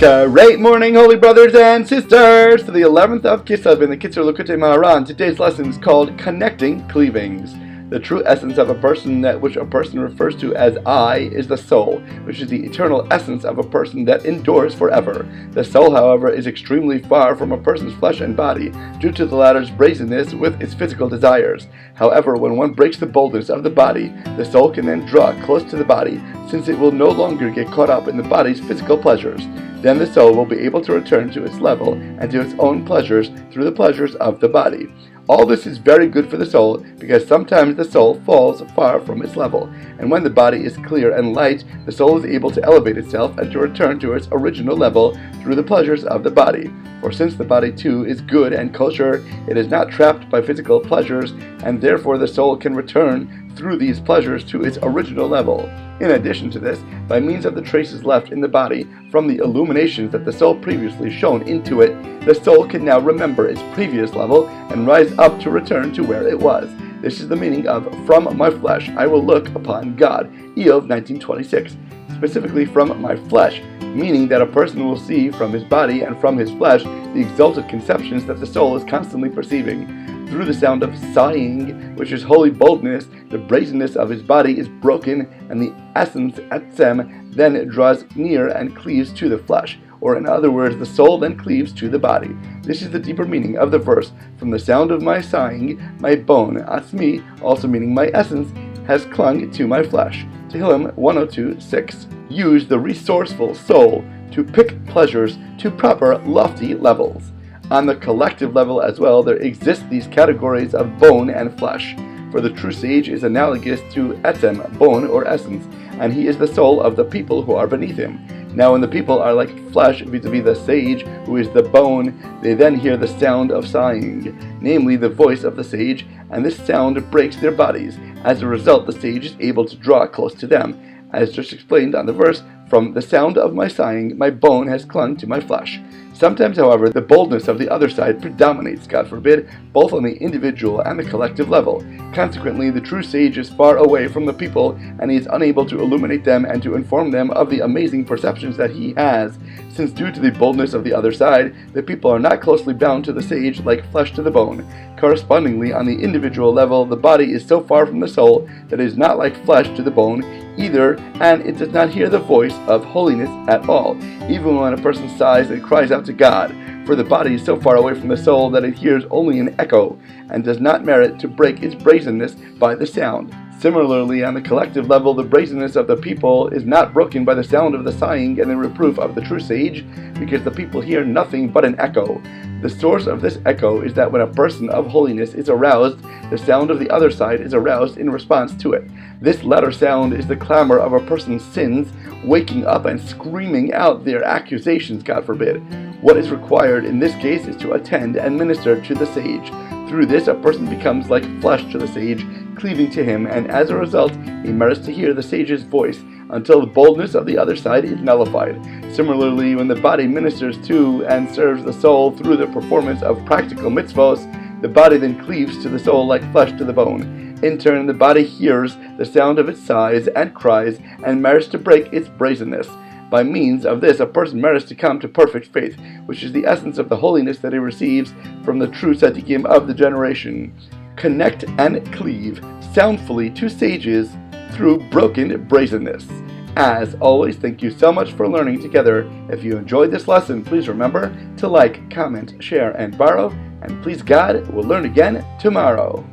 Great morning, holy brothers and sisters, for the 11th of KISLEV in the Kitzur Likutei Moharan. Today's lesson is called Connecting Cleavings. The true essence of a person, that which a person refers to as I, is the soul, which is the eternal essence of a person that endures forever. The soul, however, is extremely far from a person's flesh and body, due to the latter's brazenness with its physical desires. However, when one breaks the boldness of the body, the soul can then draw close to the body, since it will no longer get caught up in the body's physical pleasures. Then the soul will be able to return to its level and to its own pleasures through the pleasures of the body. All this is very good for the soul, because sometimes the soul falls far from its level, and when the body is clear and light, the soul is able to elevate itself and to return to its original level through the pleasures of the body. For since the body too is good and kosher, it is not trapped by physical pleasures, and therefore the soul can return through these pleasures to its original level. In addition to this, by means of the traces left in the body from the illuminations that the soul previously shone into it, the soul can now remember its previous level and rise up to return to where it was. This is the meaning of "From my flesh I will look upon God," Eov 19:26. Specifically, from my flesh, meaning that a person will see from his body and from his flesh the exalted conceptions that the soul is constantly perceiving. Through the sound of sighing, which is holy boldness, the brazenness of his body is broken, and the essence etzem then draws near and cleaves to the flesh, or in other words, the soul then cleaves to the body. This is the deeper meaning of the verse, "From the sound of my sighing, my bone, atzmi," also meaning my essence, has clung to my flesh. Tehillim 102:6. Use the resourceful soul to pick pleasures to proper lofty levels. On the collective level as well, there exist these categories of bone and flesh. For the true sage is analogous to etzem, bone or essence, and he is the soul of the people who are beneath him. Now when the people are like flesh vis-a-vis the sage, who is the bone, they then hear the sound of sighing, namely the voice of the sage, and this sound breaks their bodies. As a result, the sage is able to draw close to them. As just explained on the verse, "From the sound of my sighing, my bone has clung to my flesh." Sometimes, however, the boldness of the other side predominates, God forbid, both on the individual and the collective level. Consequently, the true sage is far away from the people, and he is unable to illuminate them and to inform them of the amazing perceptions that he has, since due to the boldness of the other side, the people are not closely bound to the sage like flesh to the bone. Correspondingly, on the individual level, the body is so far from the soul that it is not like flesh to the bone either, and it does not hear the voice of holiness at all, even when a person sighs and cries out to God. For the body is so far away from the soul that it hears only an echo, and does not merit to break its brazenness by the sound. Similarly, on the collective level, the brazenness of the people is not broken by the sound of the sighing and the reproof of the true sage, because the people hear nothing but an echo. The source of this echo is that when a person of holiness is aroused, the sound of the other side is aroused in response to it. This latter sound is the clamor of a person's sins, waking up and screaming out their accusations, God forbid. What is required in this case is to attend and minister to the sage. Through this, a person becomes like flesh to the sage, cleaving to him, and as a result, he merits to hear the sage's voice until the boldness of the other side is nullified. Similarly, when the body ministers to and serves the soul through the performance of practical mitzvos, the body then cleaves to the soul like flesh to the bone. In turn, the body hears the sound of its sighs and cries and merits to break its brazenness. By means of this, a person merits to come to perfect faith, which is the essence of the holiness that he receives from the true tzaddikim of the generation. Connect and cleave soundfully to sages through broken brazenness. As always, thank you so much for learning together. If you enjoyed this lesson, please remember to like, comment, share, and borrow. And please God, we'll learn again tomorrow.